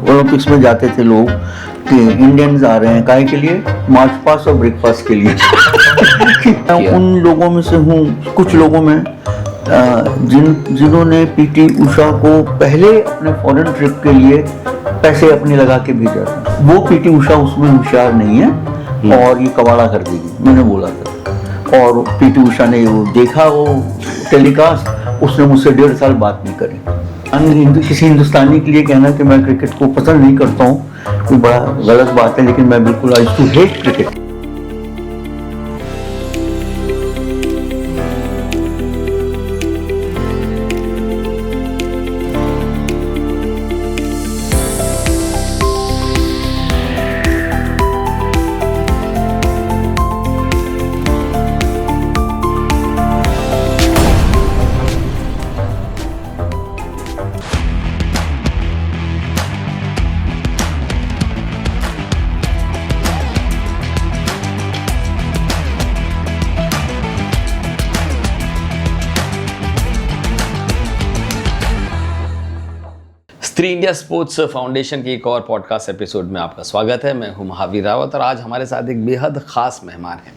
Olympics में जाते थे लोग कि इंडियंस आ रहे हैं काहे के लिए, मार्च पास्ट और ब्रेकफास्ट के लिए। मैं उन लोगों में से हूँ, कुछ लोगों में जिन्होंने पीटी उषा को पहले अपने फॉरेन ट्रिप के लिए पैसे अपने लगा के भेजा था। वो पीटी उषा उसमें होशियार नहीं है और ये कबाड़ा कर देगी, मैंने बोला था। और पीटी उषा ने वो देखा, वो टेलीकास्ट, उसने मुझसे 1.5 साल बात नहीं करी। किसी हिंदुस्तानी के लिए कहना कि मैं क्रिकेट को पसंद नहीं करता हूँ ये बड़ा गलत बात है, लेकिन मैं बिल्कुल आई टू हेट क्रिकेट। स्त्री इंडिया स्पोर्ट्स फाउंडेशन के एक और पॉडकास्ट एपिसोड में आपका स्वागत है। मैं हूं महावीर रावत और आज हमारे साथ एक बेहद ख़ास मेहमान हैं।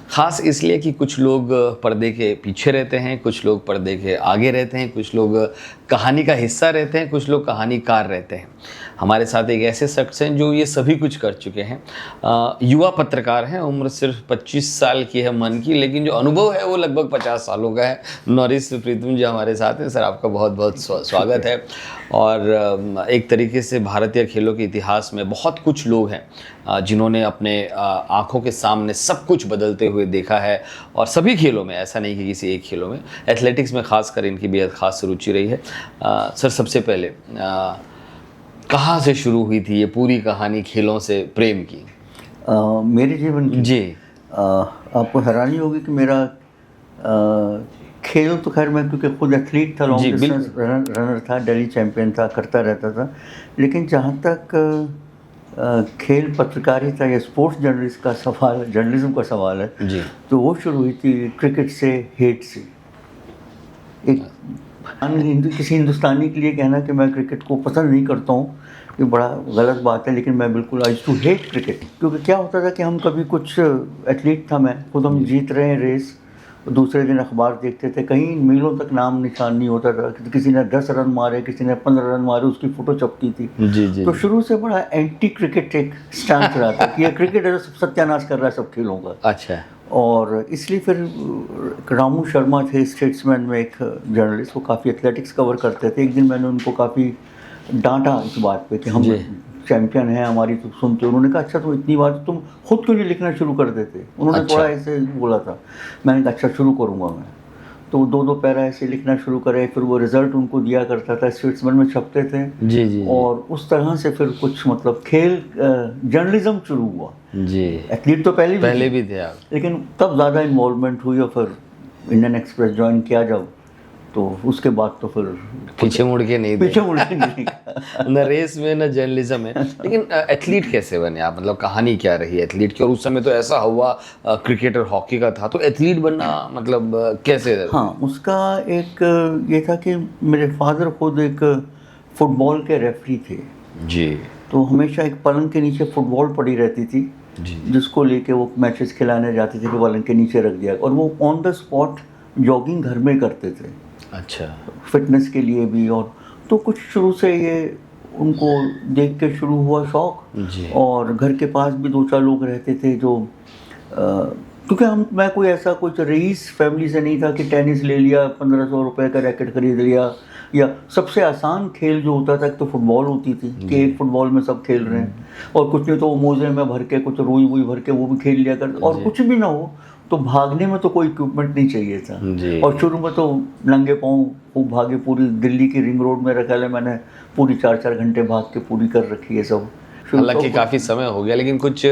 ख़ास इसलिए कि कुछ लोग पर्दे के पीछे रहते हैं, कुछ लोग पर्दे के आगे रहते हैं, कुछ लोग कहानी का हिस्सा रहते हैं, कुछ लोग कहानीकार रहते हैं। हमारे साथ एक ऐसे शख्स हैं जो ये सभी कुछ कर चुके हैं। युवा पत्रकार हैं, उम्र सिर्फ 25 साल की है मन की, लेकिन जो अनुभव है वो लगभग 50 सालों का है। नॉरिस प्रीतम जी हमारे साथ हैं। सर, आपका बहुत बहुत स्वागत है। और एक तरीके से भारतीय खेलों के इतिहास में बहुत कुछ लोग हैं जिन्होंने अपने आंखों के सामने सब कुछ बदलते हुए देखा है, और सभी खेलों में, ऐसा नहीं कि किसी एक खेलों में, एथलेटिक्स में खासकर इनकी बेहद खास रुचि रही है। सर, सबसे पहले कहाँ से शुरू हुई थी ये पूरी कहानी खेलों से प्रेम की? मेरे जीवन की जी। आपको हैरानी होगी कि मेरा खेल तो खैर, मैं क्योंकि खुद एथलीट था, लॉन्ग डिस्टेंस रनर था, दिल्ली चैंपियन था, करता रहता था। लेकिन जहाँ तक खेल पत्रकारिता या स्पोर्ट्स जर्नलिज्म का सवाल है जी, तो वो शुरू हुई थी क्रिकेट से, हेट से। एक किसी हिंदुस्तानी के लिए कहना कि मैं क्रिकेट को पसंद नहीं करता हूँ ये बड़ा गलत बात है, लेकिन मैं बिल्कुल आई टू हेट क्रिकेट। क्योंकि क्या होता था कि हम कभी कुछ एथलीट था, मैं खुद, हम जीत रहे हैं रेस, दूसरे दिन अखबार देखते थे, कहीं मीलों तक नाम निशान नहीं होता था। किसी ने 10 रन मारे, किसी ने 15 रन मारे, उसकी फोटो छपती थी। जी, जी। तो शुरू से बड़ा एंटी क्रिकेट एक स्टैंड रहा था कि ये क्रिकेट है जो सत्यानाश कर रहा है सब खेलों का। अच्छा। और इसलिए फिर रामू शर्मा थे स्टेट्समैन में एक जर्नलिस्ट, वो काफ़ी एथलेटिक्स कवर करते थे। एक दिन मैंने उनको काफ़ी डांटा इस बात पे कि हम चैंपियन हैं, हमारी तो सुनते। उन्होंने कहा अच्छा, तुम इतनी बार तुम खुद क्यों नहीं लिखना शुरू कर देते? उन्होंने अच्छा। थोड़ा ऐसे बोला था। मैंने कहा अच्छा, शुरू करूँगा मैं। तो 2-2 पैरा ऐसे लिखना शुरू करे, फिर वो रिजल्ट उनको दिया करता था, स्टेट्समैन में छपते थे। जी, जी। और उस तरह से फिर कुछ मतलब खेल जर्नलिज्म शुरू हुआ। जी। एथलीट तो पहले भी थे आप, लेकिन तब ज़्यादा इन्वॉल्वमेंट हुई और फिर इंडियन एक्सप्रेस ज्वाइन किया जब, तो उसके बाद तो फिर पीछे मुड़ के नहीं न रेस में न जर्नलिज्म में। लेकिन एथलीट कैसे बने आप? मतलब कहानी क्या रही एथलीट की? और उस समय तो ऐसा हुआ क्रिकेट और हॉकी का था, तो एथलीट बनना मतलब कैसे? हाँ, उसका एक ये था कि मेरे फादर खुद एक फुटबॉल के रेफरी थे जी। तो हमेशा एक पलंग के नीचे फुटबॉल पड़ी रहती थी जी, जिसको लेके वो मैचेस खिलाने जाते थे, तो पलंग के नीचे रख दिया। और वो ऑन द स्पॉट जॉगिंग घर में करते थे। अच्छा। फिटनेस के लिए भी। और तो कुछ शुरू से ये उनको देख के शुरू हुआ शौक जी। और घर के पास भी 2-4 लोग रहते थे जो क्योंकि मैं कोई ऐसा कुछ रईस फैमिली से नहीं था कि टेनिस ले लिया, 1500 रुपए का रैकेट खरीद लिया, या सबसे आसान खेल जो होता था तो फुटबॉल होती थी कि एक फुटबॉल में सब खेल रहे हैं, और कुछ नहीं तो मोजे में भर के, कुछ रुई वुई भर के वो भी खेल लिया कर। और कुछ भी ना हो तो भागने में तो कोई इक्विपमेंट नहीं चाहिए था। और शुरू में तो नंगे पाँव खूब भागे, पूरी दिल्ली की रिंग रोड में रखा है मैंने, पूरी 4-4 घंटे भाग के पूरी कर रखी है सब। हालांकि काफ़ी समय हो गया, लेकिन कुछ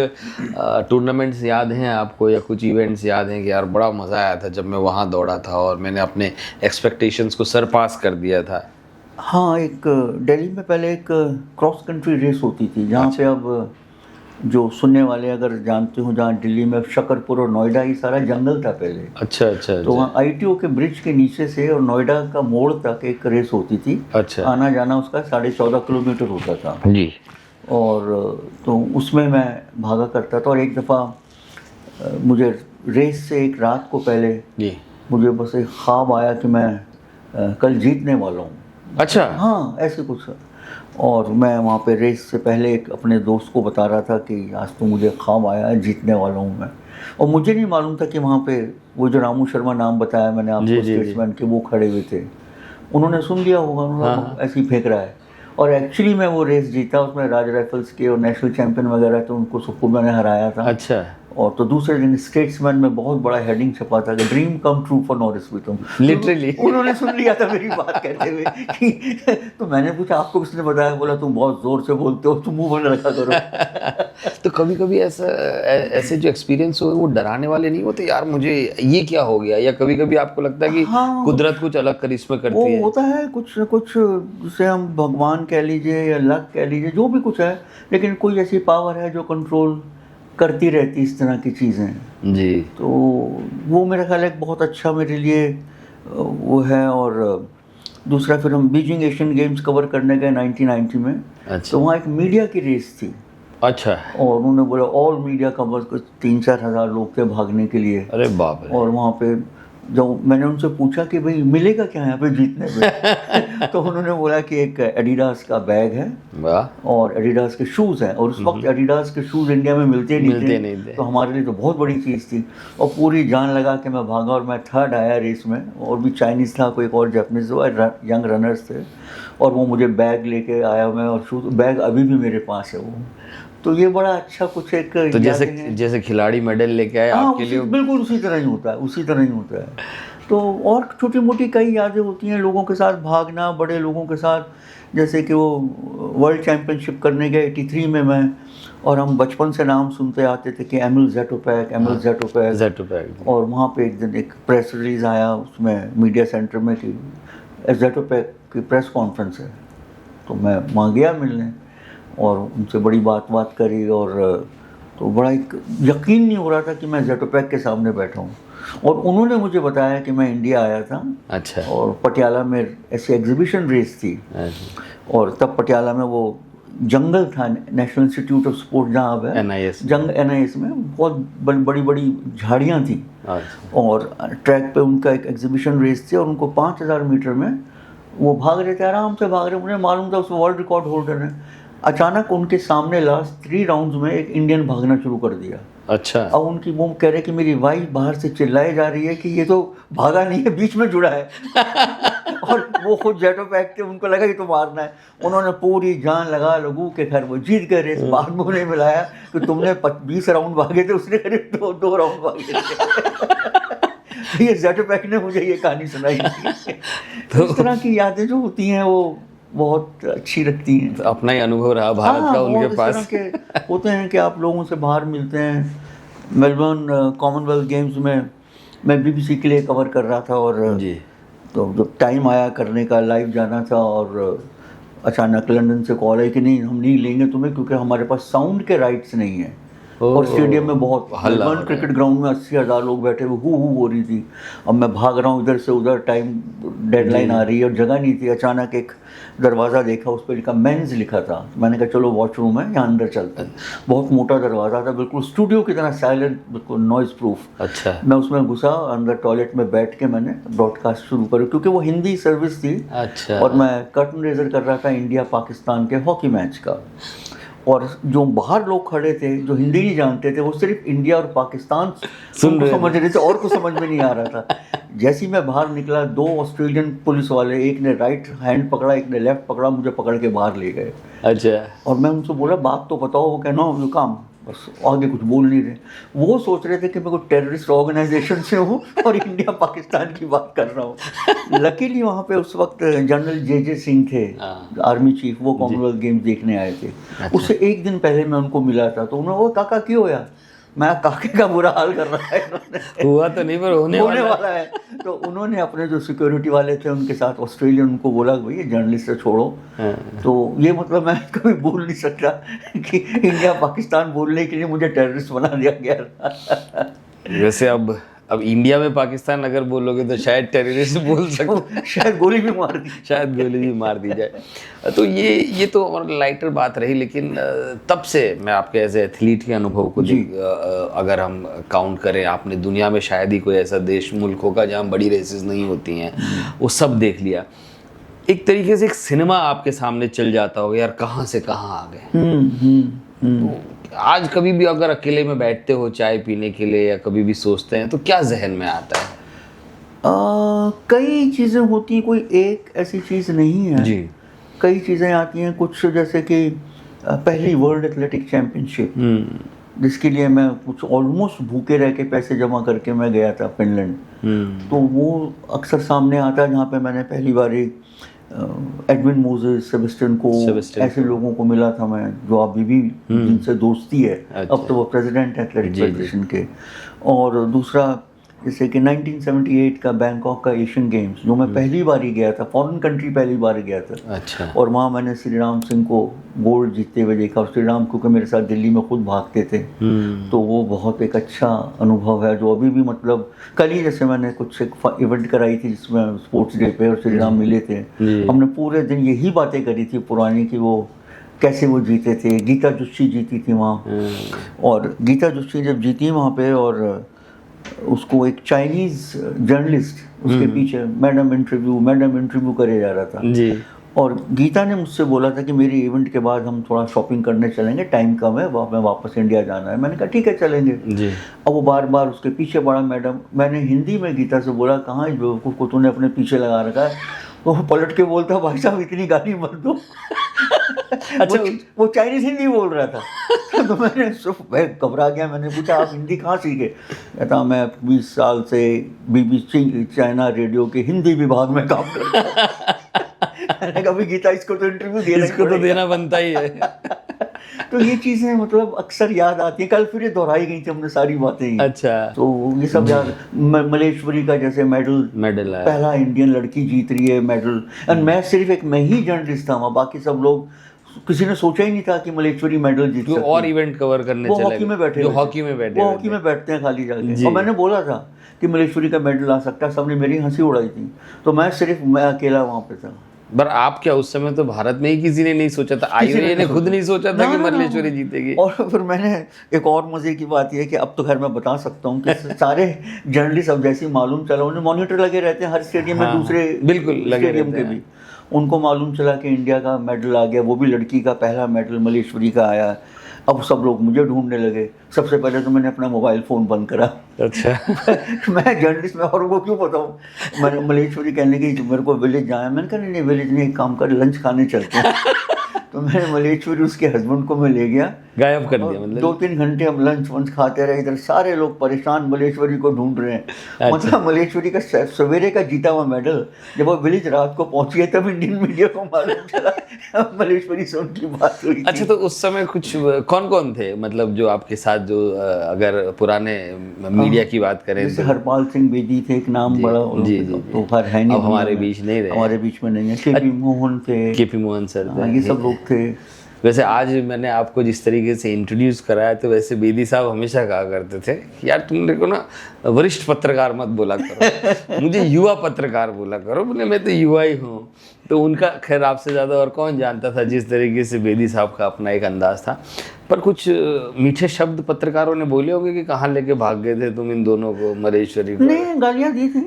टूर्नामेंट्स याद हैं आपको या कुछ इवेंट्स याद हैं कि यार बड़ा मज़ा आया था जब मैं वहाँ दौड़ा था और मैंने अपने एक्सपेक्टेशंस को सरपास कर दिया था? हाँ, एक दिल्ली में पहले एक क्रॉस कंट्री रेस होती थी जहाँ पे अब जो सुनने वाले अगर जानते हो, जहाँ दिल्ली में शकरपुर और नोएडा, ये सारा जंगल था पहले। अच्छा अच्छा तो वहाँ ITO के ब्रिज के नीचे से और नोएडा का मोड़ तक एक रेस होती थी। अच्छा। आना जाना उसका 14.5 किलोमीटर होता था जी। और तो उसमें मैं भागा करता था। और एक दफ़ा मुझे रेस से एक रात को पहले जी। मुझे बस एक ख्वाब आया कि मैं कल जीतने वाला हूँ। अच्छा। हाँ, ऐसे कुछ। और मैं वहाँ पे रेस से पहले एक अपने दोस्त को बता रहा था कि आज तो मुझे ख्वाब आया है, जीतने वाला हूँ मैं। और मुझे नहीं मालूम था कि वहाँ पे वो जो रामू शर्मा नाम बताया मैंने आपको, स्टेट्समैन के, वो खड़े हुए थे। उन्होंने सुन लिया होगा, उन्होंने ऐसे ही फेंक रहा है। और एक्चुअली मैं वो रेस जीता, उसमें राज राइफल्स के और नेशनल चैंपियन वगैरह थे, उनको सबको मैंने हराया था। अच्छा। और तो दूसरे दिन स्टेट्समैन में बहुत बड़ा हेडिंग छपा था कि ड्रीम कम ट्रू फॉर नॉरिस विटम। लिटरली उन्होंने सुन लिया था मेरी बात कहते हुए कि तो मैंने पूछा आपको किसने बताया? बोला तुम बहुत जोर से बोलते हो, तुम मुंह बंद रखा करो। तो कभी कभी ऐसे जो एक्सपीरियंस हुए वो डराने वाले नहीं होते, यार मुझे ये क्या हो गया? या कभी कभी आपको लगता है कि हाँ, कुदरत कुछ अलग करिश्मा करती है? वो होता है कुछ न कुछ, जिसे हम भगवान कह लीजिए या लक कह लीजिए, जो भी कुछ है, लेकिन कोई ऐसी पावर है जो कंट्रोल करती रहती इस तरह की चीज़ें। जी। तो वो मेरा ख्याल है बहुत अच्छा मेरे लिए वो है। और दूसरा फिर हम बीजिंग एशियन गेम्स कवर करने गए 1990 में। अच्छा। तो वहाँ एक मीडिया की रेस थी। अच्छा। और उन्होंने बोला ऑल मीडिया कवर, कुछ 3-4 हज़ार लोग थे भागने के लिए। अरे बाप रे। और वहाँ पे जब मैंने उनसे पूछा कि भाई मिलेगा क्या यहाँ पे जीतने पे तो उन्होंने बोला कि एक एडिडास का बैग है वाह। और एडिडास के शूज़ हैं। और उस वक्त एडिडास के शूज़ इंडिया में मिलते नहीं थे। तो हमारे लिए तो बहुत बड़ी चीज़ थी। और पूरी जान लगा के मैं भागा और मैं थर्ड आया रेस में। और भी चाइनीज़ था, कोई और जापानीज़ यंग रनर्स थे। और वो मुझे बैग लेके आया मैं, और शूज़ बैग अभी भी मेरे पास है वो। तो ये बड़ा अच्छा कुछ एक तो जैसे खिलाड़ी मेडल लेके आए आपके लिए, बिल्कुल उसी तरह ही होता है, उसी तरह ही होता है। तो और छोटी मोटी कई यादें होती हैं, लोगों के साथ भागना, बड़े लोगों के साथ। जैसे कि वो वर्ल्ड चैम्पियनशिप करने गए 83 में मैं, और हम बचपन से नाम सुनते आते थे कि एमिल ज़ेटोपैक। और वहाँ पे एक दिन एक प्रेस रिलीज़ आया उसमें मीडिया सेंटर में कि ज़ेटोपैक की प्रेस कॉन्फ्रेंस है। तो मैं वहाँ गया मिलने और उनसे बड़ी बात करी। और तो बड़ा एक यकीन नहीं हो रहा था कि मैं ज़ेटोपैक के सामने बैठा हूँ। और उन्होंने मुझे बताया कि मैं इंडिया आया था। अच्छा। और पटियाला में ऐसी एग्जीबिशन रेस थी। और तब पटियाला में वो जंगल था, नेशनल इंस्टीट्यूट ऑफ स्पोर्ट जहाँ अब है, NIS में बहुत बड़ी बड़ी झाड़ियाँ थी। और ट्रैक पे उनका एक एग्जीबिशन रेस थी और उनको 5000 मीटर में वो भाग रहे थे, आराम से भाग रहे। मुझे मालूम था उस वर्ल्ड रिकॉर्ड होल्डर है। अचानक उनके सामने लास्ट 3 राउंड्स में एक इंडियन भागना शुरू कर दिया। अच्छा। अब उनकी वो कह रहे कि मेरी वाइफ बाहर से चिल्लाए जा रही है कि ये तो भागा नहीं है, बीच में जुड़ा है। और वो खुद ज़ेटोपैक थे, उनको लगा कि तो मारना है। उन्होंने पूरी जान लगा लगू के खैर वो जीत गए रेस। बाद में उन्हें मिलाया कि तुमने 20 राउंड भागे थे, उसने करीब 2 राउंड भागे थे। ये ज़ेटोपैक ने मुझे ये कहानी सुनाई थी। तो इस तरह की यादें जो होती हैं वो बहुत अच्छी लगती हैं। तो अपना ही अनुभव रहा भारत का उनके पास। इस तरह के होते हैं कि आप लोगों से बाहर मिलते हैं। मेलबर्न कॉमनवेल्थ गेम्स में मैं BBC के लिए कवर कर रहा था। और जी। तो जब टाइम आया करने का, लाइव जाना था, और अचानक लंदन से कॉल आई कि नहीं हम नहीं लेंगे तुम्हें क्योंकि हमारे पास साउंड के राइट्स नहीं हैं। और स्टेडियम में बहुत मेलबर्न क्रिकेट ग्राउंड में 80,000 लोग बैठे हुए, हु हो रही थी। अब मैं भाग रहा हूँ इधर से उधर, टाइम डेडलाइन आ रही है और जगह नहीं थी। अचानक एक दरवाज़ा देखा, उस पर लिखा मेंस लिखा था। मैंने कहा चलो वॉशरूम है, यहाँ अंदर चलते हैं। बहुत मोटा दरवाज़ा था, बिल्कुल स्टूडियो की तरह साइलेंट, बिल्कुल नॉइज़ प्रूफ। अच्छा। मैं उसमें घुसा, अंदर टॉयलेट में बैठ के मैंने ब्रॉडकास्ट शुरू करी क्योंकि वो हिंदी सर्विस थी। अच्छा। और मैं कर्टन रेजर कर रहा था इंडिया पाकिस्तान के हॉकी मैच का। और जो बाहर लोग खड़े थे जो हिंदी नहीं जानते थे, वो सिर्फ इंडिया और पाकिस्तान समझ रहे थे और कुछ समझ में नहीं आ रहा था। जैसे ही मैं बाहर निकला, 2 ऑस्ट्रेलियन पुलिस वाले, एक ने राइट हैंड पकड़ा, एक ने लेफ्ट पकड़ा, मुझे पकड़ के बाहर ले गए। अच्छा। और मैं उनसे बोला बात तो बताओ। वो कहना यू काम, बस आगे कुछ बोल नहीं रहे। वो सोच रहे थे कि मैं कोई टेररिस्ट ऑर्गेनाइजेशन से हूँ और इंडिया पाकिस्तान की बात कर रहा हूँ। लकीली वहाँ पे उस वक्त जनरल JJ सिंह थे, आर्मी चीफ। वो कॉमनवेल्थ गेम्स देखने आए थे। उससे एक दिन पहले मैं उनको मिला था। तो उन्होंने वो काका क्यों होया? मैं काके का बुरा हाल कर रहा है इन्होंने। हुआ तो नहीं पर होने वाला है। तो उन्होंने अपने जो सिक्योरिटी वाले थे उनके साथ ऑस्ट्रेलियन, उनको बोला भैया जर्नलिस्ट से छोड़ो। तो ये मतलब मैं कभी भूल नहीं सकता कि इंडिया पाकिस्तान बोलने के लिए मुझे टेररिस्ट बना दिया गया। वैसे अब इंडिया में पाकिस्तान अगर बोलोगे तो शायद टेररिस्ट बोल सकते, शायद गोली भी मार दी, शायद गोली भी मार दी जाए। तो ये तो हमारा लाइटर बात रही, लेकिन तब से मैं आपके एज एथलीट के अनुभव को अगर हम काउंट करें, आपने दुनिया में शायद ही कोई ऐसा देश मुल्क होगा जहाँ बड़ी रेसेस नहीं होती हैं, वो सब देख लिया। एक तरीके से एक सिनेमा आपके सामने चल जाता होगा, यार कहाँ से कहाँ आ गए। तो आज कभी भी अगर अकेले में बैठते हो चाय पीने के लिए या कभी भी सोचते हैं तो क्या जहन में आता है? कई चीज़ें होती हैं, कोई एक ऐसी चीज़ नहीं है जी। कई चीज़ें आती हैं। कुछ जैसे कि पहली वर्ल्ड एथलेटिक चैंपियनशिप, जिसके लिए मैं कुछ ऑलमोस्ट भूखे रह के पैसे जमा करके मैं गया था फिनलैंड। तो वो अक्सर सामने आता है, जहाँ पे मैंने पहली बार एडविन मोजेस, सेबेस्टियन को, ऐसे लोगों को मिला था मैं, जो अभी भी जिनसे दोस्ती है। अब तो वो प्रेसिडेंट है एथलेटिक फेडरेशन के। और दूसरा जैसे कि 1978 का बैंकॉक का एशियन गेम्स, जो मैं पहली बार ही गया था, फॉरेन कंट्री पहली बार गया था। अच्छा। और वहाँ मैंने श्री राम सिंह को गोल्ड जीतते हुए देखा। और श्री राम क्योंकि मेरे साथ दिल्ली में खुद भागते थे, तो वो बहुत एक अच्छा अनुभव है, जो अभी भी मतलब कल ही जैसे मैंने कुछ एक इवेंट कराई थी जिसमें स्पोर्ट्स डे पे और श्री राम मिले थे। हमने पूरे दिन यही बातें करी थी पुरानी, कि वो कैसे वो जीते थे। गीता जोशी जीती थी वहाँ, और गीता जोशी जब जीती वहाँ पे, और उसको एक चाइनीज जर्नलिस्ट उसके पीछे मैडम इंटरव्यू करे जा रहा था जी। और गीता ने मुझसे बोला था कि मेरी इवेंट के बाद हम थोड़ा शॉपिंग करने चलेंगे, टाइम कम है, मैं वापस इंडिया जाना है। मैंने कहा ठीक है चलेंगे जी। अब वो बार बार उसके पीछे पड़ा। मैडम, मैंने हिंदी में गीता से बोला, कहाँ इस बेवकूफ़ को तूने अपने पीछे लगा रखा है। वो पलट के बोलता, भाई साहब इतनी गाली मत दो। अच्छा, वो चाइनीज हिंदी बोल रहा था। तो मैं घबरा गया। मैंने पूछा आप हिंदी कहाँ सीखे? कहता मैं 20 साल से BBC चाइना रेडियो के हिंदी विभाग में काम करता हूँ। मैंने कहा गीता इसको तो इंटरव्यू इसको तो देना बनता ही है। तो ये चीज़ें मतलब अक्सर याद आती हैं। कल फिर ये दोहराई गई थी हमने सारी बातें। अच्छा। तो ये सब याद, मलेश्वरी का जैसे मेडल है, पहला इंडियन लड़की जीत रही है मेडल। और मैं सिर्फ मैं ही जर्नलिस्ट था वहाँ, बाकी सब लोग, किसी ने सोचा ही नहीं था कि मलेश्वरी मेडल जीत सकती है। और इवेंट कवर करने चले, हॉकी में बैठे, जो हॉकी में बैठते हैं खाली जाके। और मैंने बोला था कि मलेश्वरी का मेडल आ सकता है, सबने मेरी हंसी उड़ाई थी। तो मैं अकेला वहाँ पे था। पर आप क्या उस समय तो भारत में ही किसी ने नहीं सोचा था, आईओए ने खुद नहीं सोचा था कि मलेश्वरी जीतेगी। और फिर मैंने एक और मजे की बात यह है कि अब तो खैर मैं बता सकता हूँ कि सारे जर्नलिस्ट अब जैसे मालूम चला, उन्हें मॉनिटर लगे रहते हैं हर स्टेडियम में, दूसरे बिल्कुल स्टेडियम के भी। उनको मालूम चला कि इंडिया का मेडल आ गया, वो भी लड़की का पहला मेडल मलेश्वरी का आया। अब सब लोग मुझे ढूंढने लगे। सबसे पहले तो मैंने अपना मोबाइल फ़ोन बंद करा। अच्छा। मैं जर्नलिस्ट में, और वो क्यों बताऊँ। मैंने मलेश्वरी कहने की मेरे को विलेज जाए। मैंने कहा नहीं विलेज नहीं, एक काम कर, लंच खाने चलते हैं। तो मैंने मलेश्वरी उसके हस्बैंड को मैं ले गया, गायब कर दिया। मतलब 2-3 घंटे हम लंच वंच खाते रहे। इधर सारे लोग परेशान मलेश्वरी को ढूंढ रहे हैं। अच्छा। मतलब मलेश्वरी का सवेरे का जीता हुआ मेडल जब वो विलेज रात को पहुंची है, तब इंडियन मीडिया को मालूम चला मलेश्वरी से उनकी बात हुई। अच्छा, तो उस समय कुछ कौन कौन थे, मतलब जो आपके साथ, जो अगर पुराने मीडिया की बात करें जैसे हरपाल सिंह बेदी थे, एक नाम बड़ा, तो खैर है नहीं, हमारे बीच नहीं रहे, हमारे बीच में नहीं है। केपी मोहन थे, केपी मोहन सर थे, ये सब लोग थे। वैसे आज मैंने आपको जिस तरीके से इंट्रोड्यूस कराया, तो वैसे बेदी साहब हमेशा कहा करते थे यार तुम मेरे को ना वरिष्ठ पत्रकार मत बोला करो, मुझे युवा पत्रकार बोला करो। बोले मैं तो युवा ही हूँ। तो उनका खैर आपसे ज़्यादा और कौन जानता था जिस तरीके से बेदी साहब का अपना एक अंदाज था। पर कुछ मीठे शब्द पत्रकारों ने बोले होंगे कि कहाँ लेके भाग गए थे तुम इन दोनों को, मलेश्वरी को? नहीं, गालियाँ दी थी।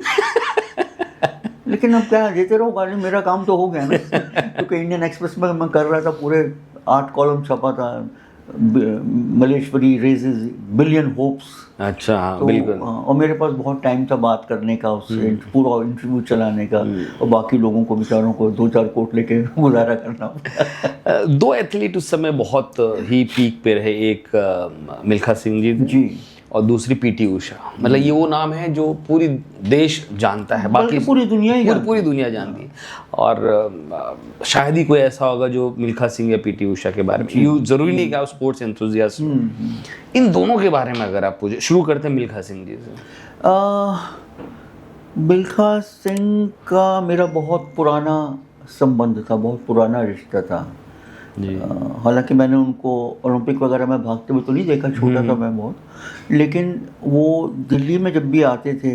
लेकिन अब क्या देते रहो गाली, मेरा काम तो हो गया ना। क्योंकि इंडियन एक्सप्रेस में मैं कर रहा था, पूरे 8 कॉलम छपा था, मलेश्वरी रेजेस बिलियन होप्स। अच्छा, हाँ, तो, बिल्कुल। और मेरे पास बहुत टाइम था बात करने का, उससे पूरा इंटरव्यू चलाने का, और बाकी लोगों को बेचारों को 2-4 कोट लेके गुजारा करना। 2 एथलीट उस समय बहुत ही पीक पे रहे। एक मिल्खा सिंह जी और दूसरी पीटी उषा, मतलब ये वो नाम है जो पूरी देश जानता है, बाकी पूरी दुनिया ही पूरी दुनिया जानती है। और शायद ही कोई ऐसा होगा जो मिल्खा सिंह या पीटी उषा के बारे में, यूँ जरूरी नहीं कि आप स्पोर्ट्स एंथुजियास्ट। इन दोनों के बारे में अगर आप पूछे, शुरू करते हैं मिल्खा सिंह जी से। मिल्खा सिंह का मेरा बहुत पुराना संबंध था, बहुत पुराना रिश्ता था जी। हालांकि मैंने उनको ओलंपिक वगैरह में भागते हुए तो नहीं देखा, छोटा था मैं बहुत, लेकिन वो दिल्ली में जब भी आते थे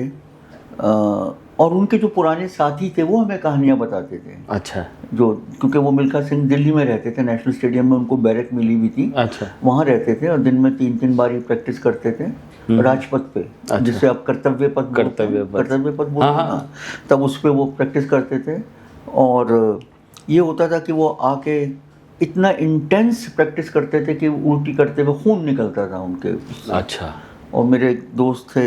और उनके जो पुराने साथी थे वो हमें कहानियाँ बताते थे। अच्छा। जो क्योंकि वो मिल्खा सिंह दिल्ली में रहते थे, नेशनल स्टेडियम में उनको बैरक मिली हुई थी। अच्छा। वहाँ रहते थे और दिन में 3-3 बार ही प्रैक्टिस करते थे राजपथ पे। अच्छा। जिससे आप कर्तव्य पथ बोलते हैं ना, तब उस पर वो प्रैक्टिस करते थे। और ये होता था कि वो आके इतना इंटेंस प्रैक्टिस करते थे कि उल्टी करते हुए खून निकलता था उनके। अच्छा। और मेरे एक दोस्त थे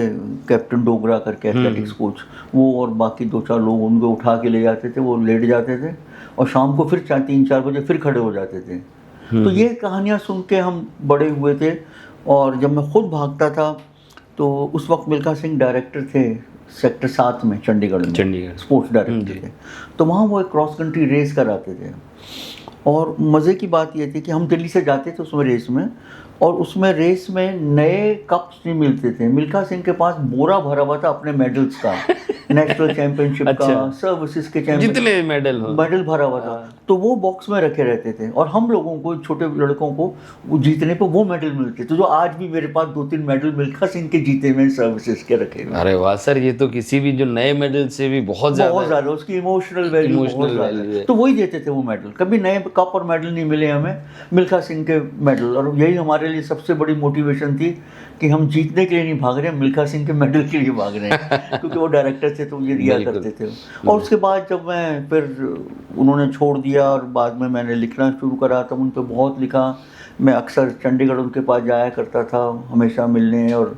कैप्टन डोगरा करके, एथलेटिक्स कोच, वो और बाकी 2-4 लोग उनको उठा के ले जाते थे, वो लेट जाते थे और शाम को फिर 3-4 बजे फिर खड़े हो जाते थे। तो ये कहानियाँ सुन के हम बड़े हुए थे। और जब मैं खुद भागता था तो उस वक्त मिल्खा सिंह डायरेक्टर थे सेक्टर 7 में, चंडीगढ़ में स्पोर्ट्स डायरेक्टर थे। तो वहाँ वो एक क्रॉस कंट्री रेस कराते थे और मज़े की बात ये थी कि हम दिल्ली से जाते थे उसमें रेस में, और उसमें रेस में नए कप्स नहीं मिलते थे। मिल्खा सिंह के पास बोरा भरा हुआ था अपने मेडल्स का, नेशनल चैंपियनशिप का, सर्विसेज के जितने मेडल भरा हुआ था। तो वो बॉक्स में रखे रहते थे और हम लोगों को, छोटे लड़कों को, वो जीतने पे वो मेडल मिलते थे। तो जो आज भी मेरे पास 2-3 मेडल मिल्खा सिंह के जीते हुए सर्विसेज के रखे हुए। अरे वाह सर, ये तो किसी भी जो नए मेडल से भी बहुत ज़्यादा उसकी इमोशनल वैल्यू है। तो वही देते थे वो मेडल। कभी नए कप और मेडल नहीं मिले हमें, मिल्खा सिंह के मेडल। और यही हमारे लिए सबसे बड़ी मोटिवेशन थी कि हम जीतने के लिए नहीं भाग रहे हैं, मिल्खा सिंह के मेडल के लिए भाग रहे हैं क्योंकि वो डायरेक्टर थे तो ये दिया करते थे। और उसके बाद जब मैं फिर उन्होंने छोड़ दिया और बाद में मैंने लिखना शुरू करा, तब उन पर बहुत लिखा। मैं अक्सर चंडीगढ़ उनके पास जाया करता था हमेशा मिलने, और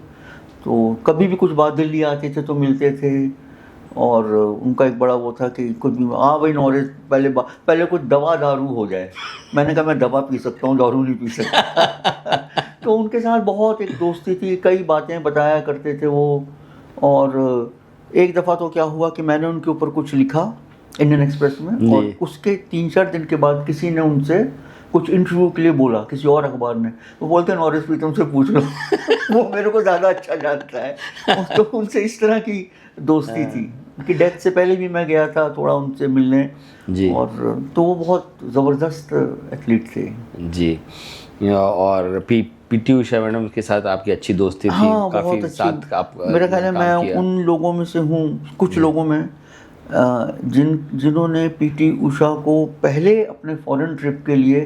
तो कभी भी कुछ बात दिल्ली आते थे तो मिलते थे। और उनका एक बड़ा वो था कि कुछ भी, हाँ भाई नॉलेज पहले कुछ दवा दारू हो जाए। मैंने कहा मैं दवा पी सकता हूँ, दारू नहीं पी सकता। तो उनके साथ बहुत एक दोस्ती थी, कई बातें बताया करते थे वो। और एक दफ़ा तो क्या हुआ कि मैंने उनके ऊपर कुछ लिखा इंडियन एक्सप्रेस में, और उसके 3-4 दिन के बाद किसी ने उनसे कुछ इंटरव्यू के लिए बोला, किसी और अखबार ने। वो बोलते हैं नॉरिस प्रीतम से पूछ लो। वो मेरे को ज़्यादा अच्छा जानता है। तो उनसे इस तरह की दोस्ती थी कि डेथ से पहले भी मैं गया था थोड़ा उनसे मिलने जी। और तो वो बहुत ज़बरदस्त एथलीट थे जी। और पीटी उषा मैडम के साथ आपकी अच्छी दोस्ती थी। हाँ, काफ़ी साथ आप मेरा ख्याल है मैं उन लोगों में से हूँ, कुछ लोगों में जिन्होंने पीटी उषा को पहले अपने फॉरेन ट्रिप के लिए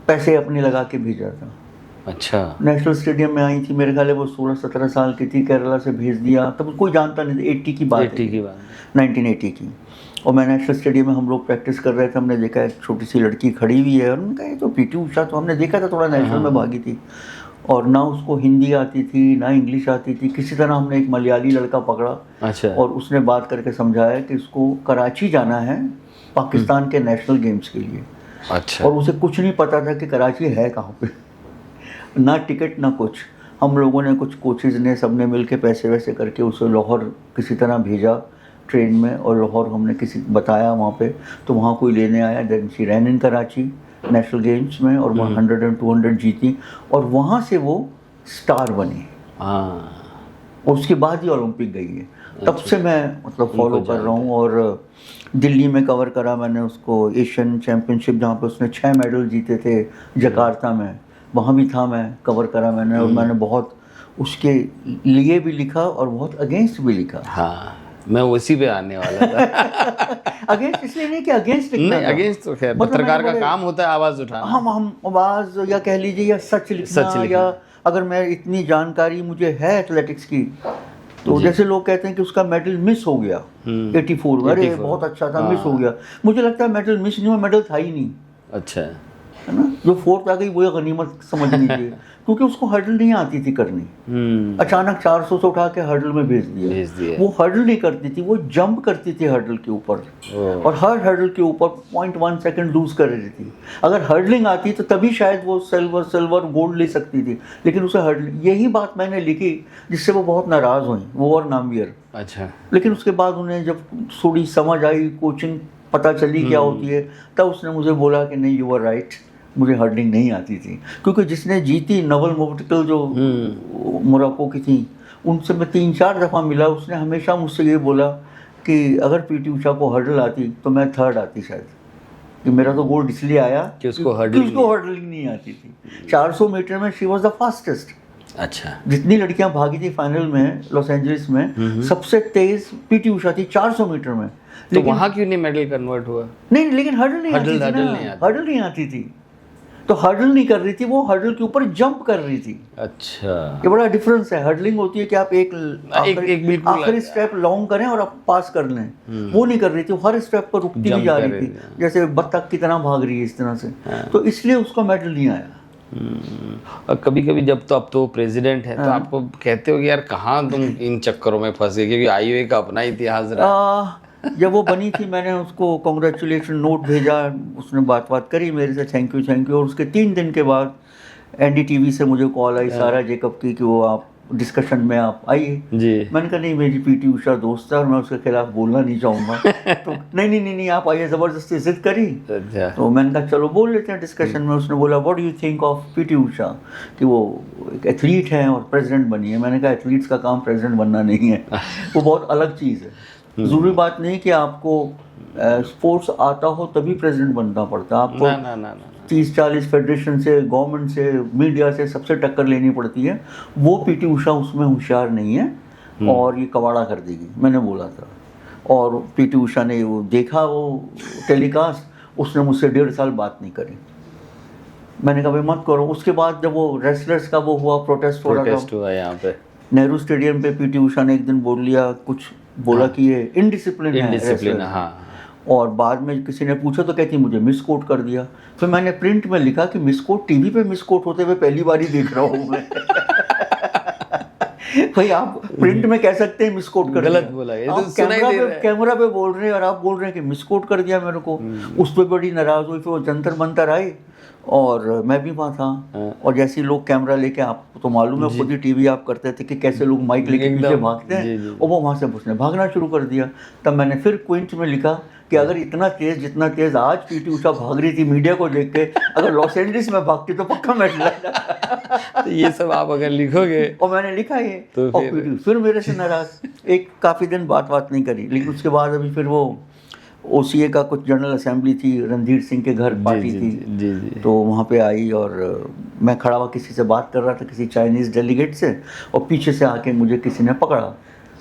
पैसे अपने लगा के भेजा था। अच्छा। नेशनल स्टेडियम में आई थी, मेरे ख्याल है वो 16-17 साल की थी, केरला से भेज दिया। तब कोई जानता नहीं था, 1980 की। और मैं नेशनल स्टेडियम में हम लोग प्रैक्टिस कर रहे थे, हमने देखा एक छोटी सी लड़की खड़ी हुई है और उन्होंने कहा ये तो पीटी उषा, तो हमने देखा था थोड़ा नेशनल में भागी थी, और ना उसको हिंदी आती थी ना इंग्लिश आती थी। किसी तरह हमने एक मलयाली लड़का पकड़ा। अच्छा। और उसने बात करके समझाया कि इसको कराची जाना है पाकिस्तान के नेशनल गेम्स के लिए। अच्छा। और उसे कुछ नहीं पता था कि कराची है कहाँ पे, ना टिकट ना कुछ। हम लोगों ने, कुछ कोचेज़ ने, सबने मिल के पैसे वैसे करके उसे लाहौर किसी तरह भेजा ट्रेन में, और लाहौर हमने किसी बताया वहाँ पे, तो वहाँ कोई लेने आया। Then she ran in Karachi national games में, और 100 और 200 जीती, और वहाँ से वो स्टार बनी। और उसके बाद ही ओलंपिक गई है। तब से मैं मतलब फॉलो कर रहा हूँ। और दिल्ली में कवर करा मैंने उसको, एशियन चैम्पियनशिप जहाँ पे उसने 6 मेडल जीते थे जकार्ता में, वहाँ भी था, मैं कवर करा मैंने। और मैंने बहुत उसके लिए भी लिखा और बहुत अगेंस्ट भी लिखा। हाँ, मैं उसी पे आने वाला था। अगेंस्ट इसलिए नहीं कि अगेंस्ट लिखना, नहीं अगेंस्ट तो खैर पत्रकार का काम होता है आवाज़ उठाना। हम आवाज़, या कह लीजिए, या सच लिखना, या अगर मैं इतनी जानकारी मुझे है एथलेटिक्स की, तो जैसे लोग कहते हैं कि उसका मेडल मिस हो गया 84 में, अरे बहुत अच्छा था, मिस हो गया। मुझे लगता है मेडल मिस नहीं हुआ, मेडल था ही नहीं। अच्छा। है ना, जो फोर्थ आ गई वो गनीमत समझ लीजिए, क्योंकि उसको हर्डल नहीं आती थी करनी। अचानक 400 से उठा के हर्डल में भेज दिया। वो हर्डल नहीं करती थी, वो जंप करती थी हर्डल के ऊपर, और हर हर्डल के ऊपर 0.1 सेकंड लूज कर रही थी। अगर हर्डलिंग आती तो तभी शायद वो सिल्वर गोल्ड ले सकती थी, लेकिन उसे हर्डल, यही बात मैंने लिखी जिससे वो बहुत नाराज़ हुई, वो और नामवियर। अच्छा। लेकिन उसके बाद उन्हें जब थोड़ी समझ आई, कोचिंग पता चली क्या होती है, तब उसने मुझे बोला कि नहीं, यू आर राइट, मुझे हर्डलिंग नहीं आती थी। क्योंकि जिसने जीती नवल मोवटिकल जो मोरक्को की थी, उनसे मैं 3-4 दफ़ा मिला, उसने हमेशा मुझसे ये बोला कि अगर पीटी उषा को हर्डल आती तो मैं थर्ड आती शायद, कि मेरा तो गोल्ड इसलिए आया कि उसको हर्डलिंग नहीं आती थी। 400 मीटर में शी वॉज द फास्टेस्ट। अच्छा। जितनी लड़कियां भागी थी फाइनल में लॉस एंजलिस में, सबसे तेज पीटी उषा थी 400 मीटर में। तो वहाँ क्यों नहीं मेडल कन्वर्ट हुआ? नहीं, लेकिन हर्डल नहीं आती थी, तो हर्डल नहीं कर रही थी, वो हर्डल के ऊपर जंप कर रही थी। अच्छा, ये बड़ा डिफरेंस है। हर्डलिंग होती है कि आप एक आखिरी स्टेप लॉन्ग करें और आप पास कर लें, वो नहीं कर रही थी, वो हर स्टेप पर रुकती भी जा रही थी, जैसे बत्तख की तरह भाग रही है इस तरह से। तो इसलिए उसका मेडल नहीं आया। और कभी कभी जब तो अब तो प्रेसिडेंट है, तो आपको कहते हो कि यार कहाँ तुम इन चक्करों में फंसे, क्योंकि आईओए का अपना इतिहास रहा। जब वो बनी थी, मैंने उसको कॉन्ग्रेचुलेशन नोट भेजा, उसने बात करी मेरे से, थैंक यू, और उसके 3 दिन के बाद एनडीटीवी से मुझे कॉल आई सारा जेकब की कि वो आप डिस्कशन में आप आइए जी। मैंने कहा नहीं, मेरी पीटी उषा दोस्त है और मैं उसके खिलाफ बोलना नहीं चाहूँगा। तो नहीं आप आइए, ज़बरदस्ती जिद करी। अच्छा। तो मैंने कहा चलो बोल लेते हैं डिस्कशन में। उसने बोला what do you think of PT Usha, कि वो एक एथलीट है और प्रेसिडेंट बनी है। मैंने कहा एथलीट्स का काम प्रेसिडेंट बनना नहीं है, वो बहुत अलग चीज़ है। ज़रूरी बात नहीं कि आपको स्पोर्ट्स आता हो तभी प्रेसिडेंट बनना पड़ता है, आपको 30-40 फेडरेशन से, गवर्नमेंट से, मीडिया से, सबसे टक्कर लेनी पड़ती है। वो पीटी उषा उसमें होशियार नहीं है और ये कबाड़ा कर देगी, मैंने बोला था। और पीटी उषा ने वो देखा, वो टेलीकास्ट, उसने मुझसे 1.5 साल बात नहीं करी। मैंने कहा भाई मत करो। उसके बाद जब वो रेसलर्स का वो हुआ, प्रोटेस्ट हुआ यहाँ पे नेहरू स्टेडियम पे, पीटी उषा ने एक दिन बोल लिया, कुछ बोला कि ये इनडिसिप्लिन है। हाँ। और बाद में किसी ने पूछा तो कहती मुझे मिसकोट कर दिया। फिर मैंने प्रिंट में लिखा कि मिसकोट, टीवी पे मिसकोट होते हुए पहली बार ही देख रहा हूँ मैं। भाई आप प्रिंट में कह सकते हैं मिसकोट कर गलत बोला, ये तो कैमरा पे बोल रहे हैं और आप बोल रहे हैं कि मिसकोट कर दिया मेरे को। उस पर बड़ी नाराज हुई। फिर वो जंतर मंतर आए और मैं भी वहाँ था, और जैसे लोग कैमरा लेके, आपको तो मालूम है, खुद ही टीवी आप करते थे कि कैसे लोग माइक लेके पीछे भागते हैं, और वो वहाँ से उसने भागना शुरू कर दिया। तब मैंने फिर क्विंट में लिखा कि अगर इतना तेज, जितना तेज आज पीटी उषा भाग रही थी मीडिया को देख के, अगर लॉस एंजलिस में भागती तो पक्का मेडल आता। तो ये सब आप अगर लिखोगे, और मैंने लिखा ये, तो फिर मेरे से नाराज, एक काफ़ी दिन बात नहीं करी। लेकिन उसके बाद अभी फिर वो ओसीए का कुछ जनरल असेंबली थी, रणधीर सिंह के घर पार्टी थी, तो वहाँ पे आई और मैं खड़ा हुआ किसी से बात कर रहा था, किसी चाइनीज़ डेलीगेट से, और पीछे से आके मुझे किसी ने पकड़ा।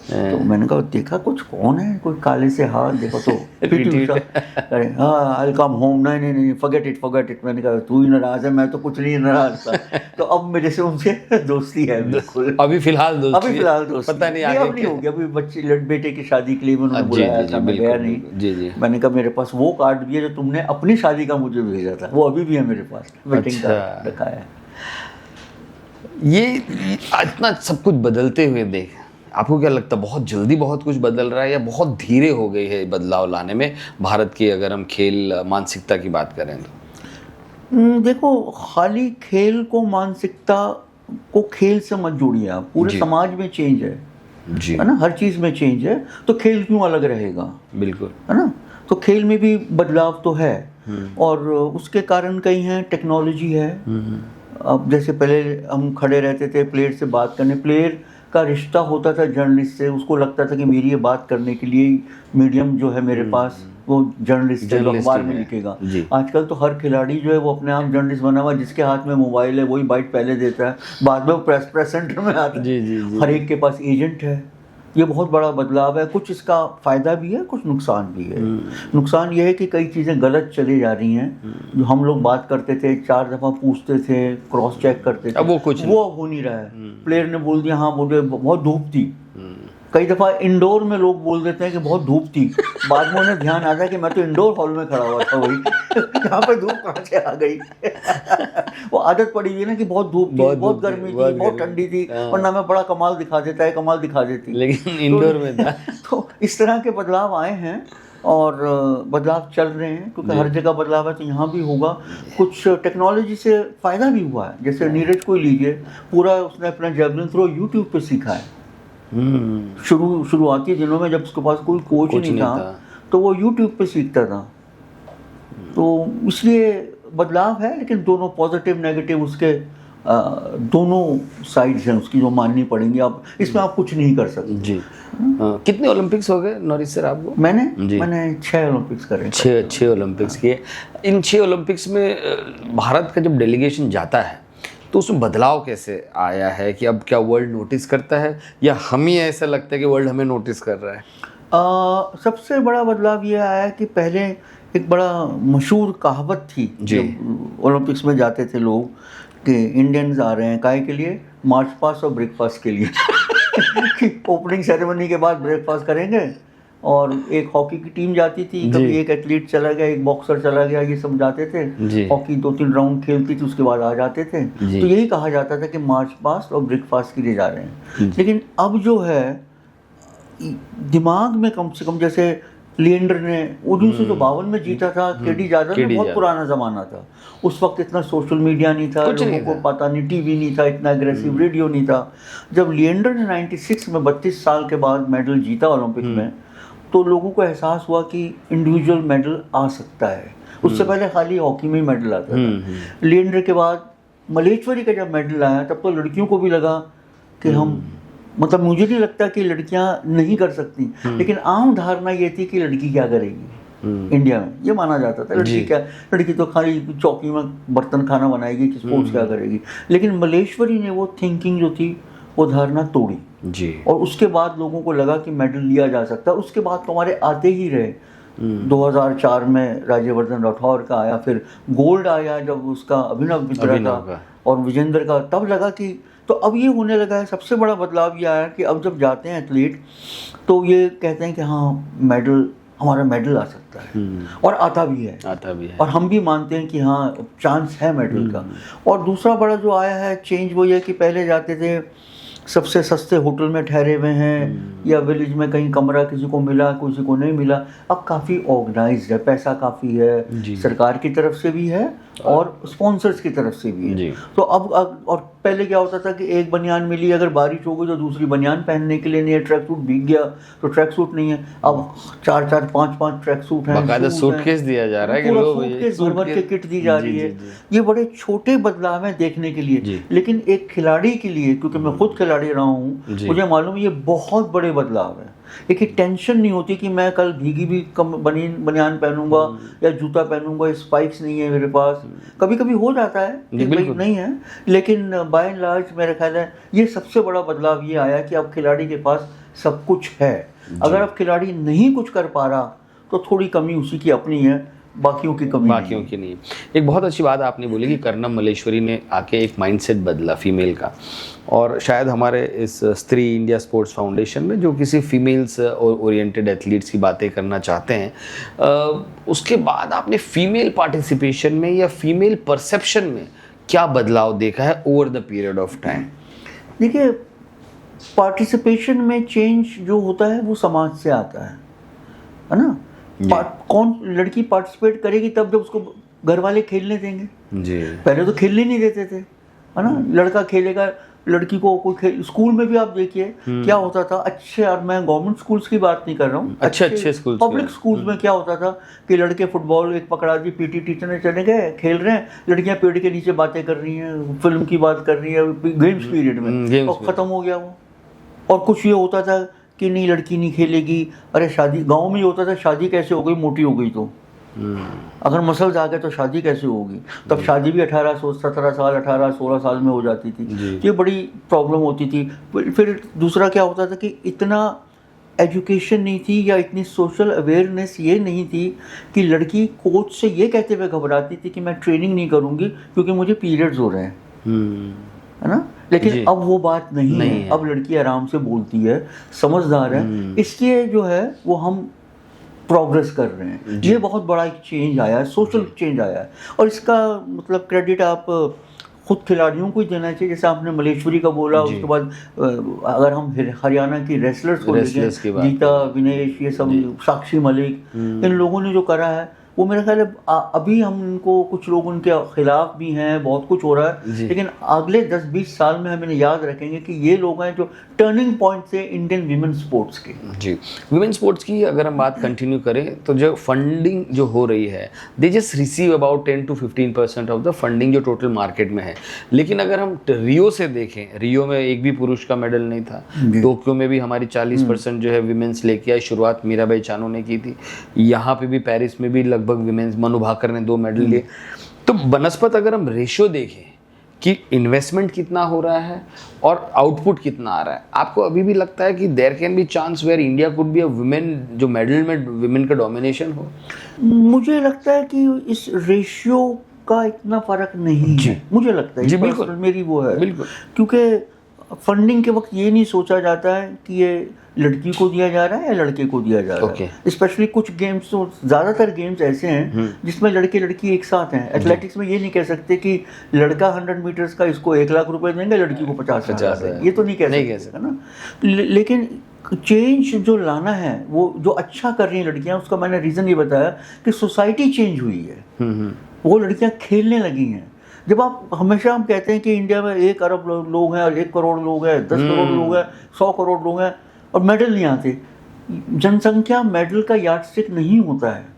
तो मैंने कहा देखा कुछ कौन है, कोई काले से हाथ, देखो तो पीटी उषा। अरे हाँ, आई कम होम, नहीं फॉरगेट इट। मैंने कहा तू ही नाराज है, मैं तो कुछ नहीं नाराज था। तो अब मेरे से उनसे दोस्ती है बिल्कुल। अभी फिलहाल दोस्ती, पता नहीं आगे नहीं होगी। अभी बच्चे बेटे की शादी के लिए उन्होंने बुलाया था, मैं गया नहीं। मैंने कहा मेरे पास वो कार्ड भी है जो तुमने अपनी शादी का मुझे भेजा था, वो अभी भी है मेरे पास, वेडिंग कार्ड रखा है। ये इतना सब कुछ बदलते हुए देख, आपको क्या लगता है बहुत जल्दी बहुत कुछ बदल रहा है, या बहुत धीरे हो गई है बदलाव लाने में भारत की, अगर हम खेल मानसिकता की बात करें तो? देखो, खाली खेल को, मानसिकता को खेल से मत जोड़िए आप। पूरे समाज में चेंज है जी, है ना, हर चीज़ में चेंज है, तो खेल क्यों अलग रहेगा? बिल्कुल, है ना। तो खेल में भी बदलाव तो है, और उसके कारण कई हैं, टेक्नोलॉजी है। अब जैसे पहले हम खड़े रहते थे प्लेयर से बात करने, प्लेयर का रिश्ता होता था जर्नलिस्ट से, उसको लगता था कि मेरी ये बात करने के लिए मीडियम जो है मेरे पास, वो जर्नलिस्ट है, अखबार में लिखेगा। आजकल तो हर खिलाड़ी जो है वो अपने आप जर्नलिस्ट बना हुआ, जिसके हाथ में मोबाइल है वही बाइट पहले देता है, बाद में वो प्रेस सेंटर में आता है। हर एक के पास एजेंट है। ये बहुत बड़ा बदलाव है। कुछ इसका फ़ायदा भी है, कुछ नुकसान भी है। नुकसान ये है कि कई चीज़ें गलत चली जा रही हैं। जो हम लोग बात करते थे, 4 दफ़ा पूछते थे, क्रॉस चेक करते थे, अब वो कुछ वो अब हो नहीं रहा है। प्लेयर ने बोल दिया हाँ, बोले बहुत धूप थी, कई दफ़ा इंडोर में लोग बोल देते हैं कि बहुत धूप थी, बाद में उन्हें ध्यान आता है कि मैं तो इंडोर हॉल में खड़ा हुआ था, वही यहाँ पे धूप कहाँ से आ गई। वो आदत पड़ी हुई है ना कि बहुत धूप थी, बहुत गर्मी थी, बहुत ठंडी थी, और ना मैं बड़ा कमाल दिखा देता है, कमाल दिखा देती, लेकिन इंडोर में था। तो इस तरह के बदलाव आए हैं और बदलाव चल रहे हैं, क्योंकि हर जगह बदलाव है तो यहाँ भी होगा। कुछ टेक्नोलॉजी से फ़ायदा भी हुआ है, जैसे नीरज को लीजिए, पूरा उसने अपना जेवलिन थ्रो यूट्यूब पे सीखा है। शुरुआती दिनों में जब उसके पास कोई कोच नहीं था तो वो यूट्यूब पे सीखता था। तो इसलिए बदलाव है, लेकिन दोनों पॉजिटिव नेगेटिव उसके दोनों साइड्स हैं उसकी, जो माननी पड़ेंगी। आप इसमें आप कुछ नहीं कर सकते जी। कितने ओलंपिक्स हो गए नॉरिस सर आपको? मैंने 6 ओलंपिक्स करे। 6 ओलंपिक्स किए। इन 6 ओलंपिक्स में भारत का जब डेलीगेशन जाता है तो उसमें बदलाव कैसे आया है कि अब क्या वर्ल्ड नोटिस करता है, या हम ही ऐसा लगता है कि वर्ल्ड हमें नोटिस कर रहा है? सबसे बड़ा बदलाव ये आया कि पहले एक बड़ा मशहूर कहावत थी जब ओलंपिक्स में जाते थे लोग कि इंडियंस आ रहे हैं काहे के लिए, मार्च पास्ट और ब्रेकफास्ट के लिए। कि ओपनिंग सेरेमनी के बाद ब्रेकफास्ट करेंगे, और एक हॉकी की टीम जाती थी, कभी एक एथलीट चला गया, एक बॉक्सर चला गया, ये सब जाते थे, हॉकी 2-3 राउंड खेलती थी, उसके बाद आ जाते थे। तो यही कहा जाता था कि मार्च पास्ट और ब्रेकफास्ट के लिए जा रहे हैं। लेकिन अब जो है दिमाग में कम से कम, जैसे लिएंडर ने 1952 में जीता था, केडी जादव ने, बहुत पुराना ज़माना था, उस वक्त इतना सोशल मीडिया नहीं था, लोगों को पता नहीं, टीवी नहीं था, इतना एग्रेसिव रेडियो नहीं था। जब लिएंडर ने 96 में 32 साल के बाद मेडल जीता ओलंपिक में, तो लोगों को एहसास हुआ कि इंडिविजुअल मेडल आ सकता है। उससे पहले खाली हॉकी में ही मेडल आता था। लिएंडर के बाद मलेश्वरी का जब मेडल आया, तब तो लड़कियों को भी लगा कि हम, मतलब मुझे नहीं लगता कि लड़कियां नहीं कर सकती, लेकिन आम धारणा ये थी कि लड़की क्या करेगी। इंडिया में ये माना जाता था लड़की तो खाली चौकी में बर्तन खाना बनाएगी, कि स्पोर्ट्स क्या करेगी। लेकिन मलेश्वरी ने वो थिंकिंग जो थी, वो धारणा तोड़ी जी, और उसके बाद लोगों को लगा कि मेडल लिया जा सकता है। उसके बाद तो हमारे आते ही रहे। 2004 में राज्यवर्धन राठौर का आया, फिर गोल्ड आया जब उसका अभिनव बिंद्रा का और विजेंद्र का, तब लगा कि तो अब ये होने लगा है। सबसे बड़ा बदलाव ये आया कि अब जब जाते हैं एथलीट तो ये कहते हैं कि हाँ मेडल, हमारा मेडल आ सकता है, और आता भी है, और हम भी मानते हैं कि हाँ चांस है मेडल का। और दूसरा बड़ा जो आया है चेंज, वो ये कि पहले जाते थे सबसे सस्ते होटल में ठहरे हुए हैं, या विलेज में कहीं कमरा किसी को मिला, किसी को नहीं मिला। अब काफ़ी ऑर्गेनाइज्ड है, पैसा काफ़ी है, सरकार की तरफ से भी है और स्पॉन्सर्स की तरफ से भी है। तो अब और पहले क्या होता था कि एक बनियान मिली, अगर बारिश हो गई तो दूसरी बनियान पहनने के लिए नहीं है, ट्रैक सूट भीग गया तो ट्रैक सूट नहीं है। अब 4-4, 5-5 ट्रैक सूट हैं, बाकायदा सूटकेस दिया जा रहा है कि लोग सूटकेस भर के किट दी जा रही है। ये बड़े छोटे बदलाव हैं देखने के लिए, लेकिन एक खिलाड़ी के लिए, क्योंकि मैं खुद खिलाड़ी रहा हूँ, मुझे मालूम है ये बहुत बड़े बदलाव है। एक टेंशन नहीं होती कि मैं कल भीगी भी बनियान पहनूंगा या जूता पहनूंगा, स्पाइक्स नहीं है मेरे पास। कभी कभी हो जाता है कि भाई नहीं है, लेकिन बाय एंड लार्ज मेरा ख्याल है ये सबसे बड़ा बदलाव ये आया कि अब खिलाड़ी के पास सब कुछ है। अगर अब खिलाड़ी नहीं कुछ कर पा रहा तो थोड़ी कमी उसी की अपनी है, बाकियों की कमी बाकियों की नहीं। एक बहुत अच्छी बात आपने बोली कि कर्णम मलेश्वरी ने आके एक माइंडसेट बदला फीमेल का, और शायद हमारे इस स्त्री इंडिया स्पोर्ट्स फाउंडेशन में जो किसी फीमेल्स ओरिएंटेड एथलीट्स की बातें करना चाहते हैं, उसके बाद आपने फीमेल पार्टिसिपेशन में या फीमेल परसेप्शन में क्या बदलाव देखा है over the period of time? देखिए, पार्टिसिपेशन में चेंज जो होता है वो समाज से आता है ना। कौन लड़की पार्टिसिपेट करेगी तब जब उसको घर वाले खेलने देंगे जी। पहले तो खेलने नहीं देते थे, है ना। लड़का खेलेगा, लड़की को कोई स्कूल में भी आप देखिए क्या होता था। अच्छे, और मैं गवर्नमेंट स्कूल्स की बात नहीं कर रहा हूँ, अच्छे स्कूल, पब्लिक स्कूल्स में क्या होता था कि लड़के फुटबॉल एक पकड़ा दी, पीटी टीचर ने चले गए, खेल रहे हैं, लड़कियां पेड़ के नीचे बातें कर रही हैं, फिल्म की बात कर रही है गेम्स पीरियड में, और खत्म हो गया वो। और कुछ ये होता था कि नहीं लड़की नहीं खेलेगी, अरे शादी, गांव में ये होता था शादी कैसे हो गई, मोटी हो गई तो, अगर मसल्स आ गए तो शादी कैसे होगी। तब शादी भी 17 साल 16 साल में हो जाती थी, ये बड़ी प्रॉब्लम होती थी। फिर दूसरा क्या होता था कि इतना एजुकेशन नहीं थी या इतनी सोशल अवेयरनेस ये नहीं थी कि लड़की कोच से ये कहते हुए घबराती थी कि मैं ट्रेनिंग नहीं करूँगी क्योंकि मुझे पीरियड्स हो रहे हैं। है ना। लेकिन जी। अब वो बात नहीं है। अब लड़की आराम से बोलती है, समझदार है, इसलिए जो है वो हम प्रोग्रेस कर रहे हैं। ये बहुत बड़ा एक चेंज आया है, सोशल चेंज आया है, और इसका मतलब क्रेडिट आप खुद खिलाड़ियों को ही देना चाहिए। जैसे आपने मलेश्वरी का बोला, उसके बाद अगर हम हरियाणा की रेसलर्स को देखें, गीता, विनेश, ये सब, साक्षी मलिक, इन लोगों ने जो करा है वो मेरा ख्याल है अभी हम इनको, कुछ लोग उनके खिलाफ भी हैं, बहुत कुछ हो रहा है, लेकिन अगले 10-20 साल में हम इन्हें याद रखेंगे कि ये लोग हैं जो टर्निंग पॉइंट थे इंडियन विमेन स्पोर्ट्स के। जी, विमेन स्पोर्ट्स की अगर हम बात कंटिन्यू करें तो जो फंडिंग जो हो रही है, they just receive about 10 to 15% of the funding जो टोटल मार्केट में है। लेकिन अगर हम रियो से देखें, रियो में एक भी पुरुष का मेडल नहीं था, टोक्यो में भी हमारी 40% जो है विमेंस लेके आई, शुरुआत मीराबाई चानू ने की थी, यहाँ पे भी पेरिस में भी लगभग विमेंस, मनु भाकर ने 2 मेडल लिए। तो बनस्पत अगर हम रेशियो देखें कि इन्वेस्टमेंट कितना हो रहा है और आउटपुट कितना आ रहा है, आपको अभी भी लगता है कि there can be chance where India could be a women, जो मेडल में विमेन का डोमिनेशन हो? मुझे लगता है कि इस रेशियो का इतना फर्क नहीं है, मुझे लगता है जी, बिल्कुल मेरी वो है, बिल्कुल, क्योंकि फंडिंग के वक्त ये नहीं सोचा जाता है कि ये लड़की को दिया जा रहा है या लड़के को दिया जा रहा है। स्पेशली कुछ गेम्स, तो ज़्यादातर गेम्स ऐसे हैं जिसमें लड़के लड़की एक साथ हैं। एथलेटिक्स में ये नहीं कह सकते कि लड़का 100 मीटर्स का इसको 1 लाख रुपए देंगे, लड़की को 50,000, ये तो नहीं कह सकते, है ना। लेकिन चेंज जो लाना है, वो जो अच्छा कर रही हैं लड़कियां, उसका मैंने रीज़न ये बताया कि सोसाइटी चेंज हुई है, वो लड़कियां खेलने लगी हैं। जब आप, हमेशा हम कहते हैं कि इंडिया में 1 अरब लोग हैं और 1 करोड़ लोग हैं, 10 करोड़ लोग हैं, 100 करोड़ लोग हैं और मेडल नहीं आते। जनसंख्या मेडल का यार्डस्टिक नहीं होता है।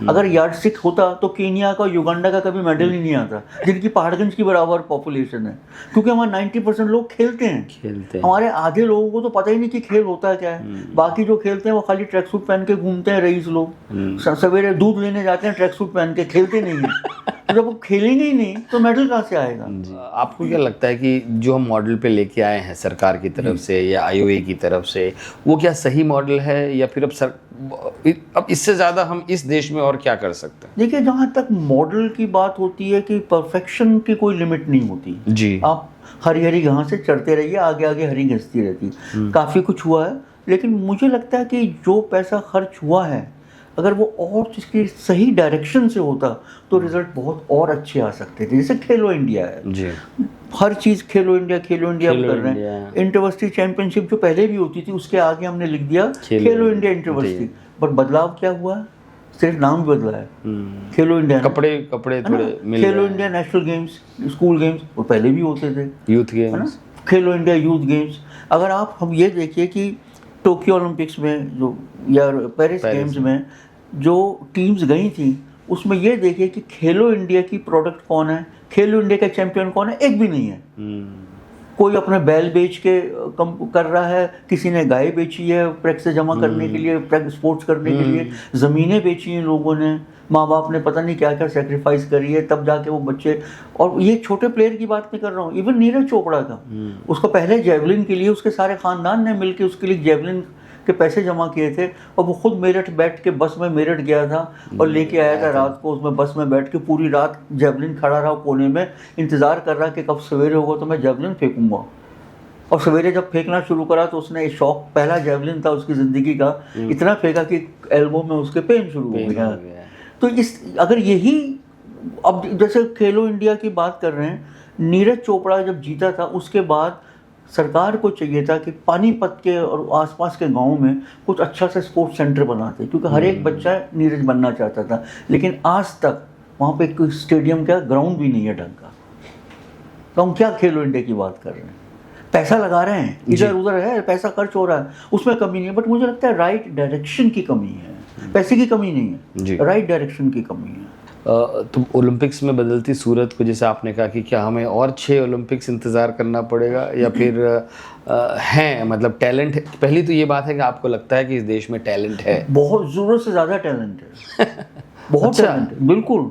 अगर यार्डस्टिक होता तो केनिया का, युगांडा का कभी मेडल ही नहीं आता, जिनकी पहाड़गंज की बराबर पॉपुलेशन है, क्योंकि हमारे 90% लोग खेलते हैं। हमारे आधे लोगों को तो पता ही नहीं कि खेल होता क्या है। बाकी जो खेलते हैं वो खाली ट्रैक सूट पहन के घूमते हैं, रईस लोग सवेरे दूध लेने जाते हैं ट्रैक सूट पहन के, खेलते नहीं है। तो जब वो खेलेंगे ही नहीं तो मेडल कहाँ से आएगा? आपको क्या लगता है कि जो हम मॉडल पे लेके आए हैं सरकार की तरफ से या आईओए की तरफ से, वो क्या सही मॉडल है, या फिर अब इससे ज़्यादा हम इस देश में और क्या कर सकते हैं? देखिए, जहाँ तक मॉडल की बात होती है कि परफेक्शन की कोई लिमिट नहीं होती जी। आप हरी हरी घास से चढ़ते रहिए, आगे आगे हरी घसती रहती। काफ़ी कुछ हुआ है, लेकिन मुझे लगता है कि जो पैसा खर्च हुआ है, अगर वो और इसकी सही डायरेक्शन से होता तो रिजल्ट बहुत और अच्छे आ सकते थे। जैसे खेलो इंडिया है जी, हर चीज़ खेलो इंडिया हम कर रहे हैं। इंटरवर्सिटी चैंपियनशिप जो पहले भी होती थी, उसके आगे हमने लिख दिया खेलो इंडिया इंटरवर्सिटी, पर बदलाव क्या हुआ? सिर्फ नाम बदला है, खेलो इंडिया। कपड़े थोड़े मिल खेलो India national games, school games, वो पहले भी होते थे, यूथ गेम्स, खेलो इंडिया यूथ गेम्स। अगर आप हम ये देखिए कि टोक्यो ओलंपिक्स में जो, या पेरिस गेम्स में जो टीम्स गई थी, उसमें ये देखिए कि खेलो इंडिया की प्रोडक्ट कौन है, खेलो इंडिया का चैंपियन कौन है? एक भी नहीं है। कोई अपने बैल बेच के कम कर रहा है, किसी ने गाय बेची है पैसे जमा करने के लिए, स्पोर्ट्स करने के लिए, ज़मीनें बेची हैं लोगों ने, माँ बाप ने पता नहीं क्या क्या सेक्रीफाइस करी है, तब जाके वो बच्चे। और ये छोटे प्लेयर की बात नहीं कर रहा हूँ, इवन नीरज चोपड़ा का, उसको पहले जेवलिन के लिए उसके सारे खानदान ने मिलकर उसके लिए जेवलिन के पैसे जमा किए थे, और वो खुद मेरठ बैठ के बस में मेरठ गया था और लेके आया था रात को, उसमें बस में बैठ के पूरी रात जेवलिन खड़ा रहा कोने में, इंतज़ार कर रहा कि कब सवेरे होगा तो मैं जेवलिन फेंकूंगा। और सवेरे जब फेंकना शुरू करा तो उसने शौक, पहला जेवलिन था उसकी ज़िंदगी का, इतना फेंका कि एल्बो में उसके पेन शुरू हो गया। तो अगर यही, अब जैसे खेलो इंडिया की बात कर रहे हैं, नीरज चोपड़ा जब जीता था उसके बाद सरकार को चाहिए था कि पानीपत के और आसपास के गाँव में कुछ अच्छा सा स्पोर्ट्स सेंटर बनाते, क्योंकि हर एक बच्चा नीरज बनना चाहता था, लेकिन आज तक वहाँ पे कोई स्टेडियम का ग्राउंड भी नहीं है ढंग का। तो हम क्या खेलो इंडिया की बात कर रहे हैं? पैसा लगा रहे हैं, इधर उधर है, पैसा खर्च हो रहा है, उसमें कमी नहीं है, बट मुझे लगता है राइट डायरेक्शन की कमी है, पैसे की कमी नहीं है, राइट डायरेक्शन की कमी है। तो ओलंपिक्स में बदलती सूरत को, जैसे आपने कहा कि क्या हमें और 6 ओलंपिक्स इंतज़ार करना पड़ेगा, या फिर हैं, मतलब टैलेंट? पहली तो ये बात है कि आपको लगता है कि इस देश में टैलेंट है? बहुत, ज़रूरत से ज़्यादा टैलेंट है। बहुत टैलेंट है, बिल्कुल।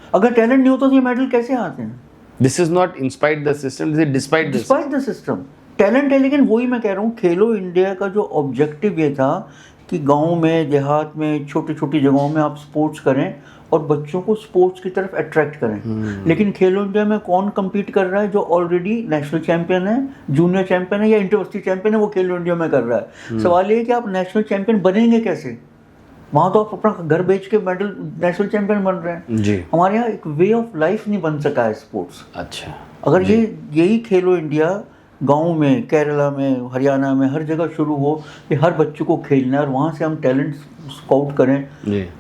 अगर टैलेंट नहीं होता तो ये मेडल कैसे आते हैं? This is not in spite the system, this is despite the system. Talent है, लेकिन वही मैं कह रहा हूँ, खेलो इंडिया का जो ऑब्जेक्टिव ये था कि गाँव में, देहात में, छोटी छोटी जगहों में आप स्पोर्ट्स करें और बच्चों को स्पोर्ट्स की तरफ अट्रैक्ट करें। लेकिन खेलो इंडिया में कौन कम्पीट कर रहा है? जो ऑलरेडी नेशनल चैंपियन है, जूनियर चैंपियन है या इंटरवर्सिटी चैंपियन है, वो खेलो इंडिया में कर रहा है। सवाल ये है कि आप नेशनल चैंपियन बनेंगे कैसे? वहाँ तो आप अपना घर बेच के मेडल नेशनल चैंपियन बन रहे हैं जी। हमारे यहाँ एक वे ऑफ लाइफ नहीं बन सका है स्पोर्ट्स। अच्छा, अगर यही खेलो इंडिया गाँव में, केरला में, हरियाणा में, हर जगह शुरू हो कि हर बच्चे को खेलना है और वहाँ से हम टैलेंट स्काउट करें,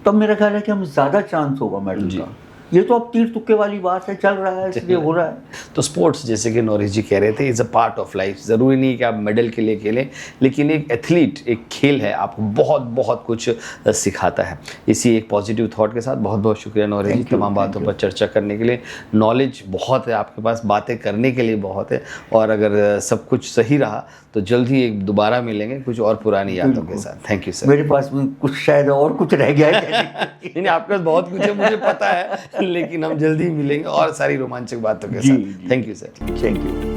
तब मेरा ख्याल है कि हम ज़्यादा चांस होगा मेडल का। ये तो अब तीर तुक्के वाली बात है, चल रहा है इसलिए हो रहा है। तो स्पोर्ट्स, जैसे कि नौरेश जी कह रहे थे, is a part of life. ज़रूरी नहीं कि आप मेडल के लिए खेलें, लेकिन एक एथलीट, एक खेल है, आपको बहुत बहुत कुछ सिखाता है। इसी एक पॉजिटिव थॉट के साथ बहुत बहुत शुक्रिया नौरेश जी, तमाम बातों पर चर्चा करने के लिए। नॉलेज बहुत है आपके पास, बातें करने के लिए बहुत है, और अगर सब कुछ सही रहा तो जल्द ही एक दोबारा मिलेंगे कुछ और पुरानी यादों के साथ। Thank you sir. मेरे पास भी कुछ शायद और कुछ रह गया है। नहीं, आपके पास बहुत कुछ है, मुझे पता है, लेकिन हम जल्दी मिलेंगे और सारी रोमांचक बातों के साथ। Thank you sir. Thank you.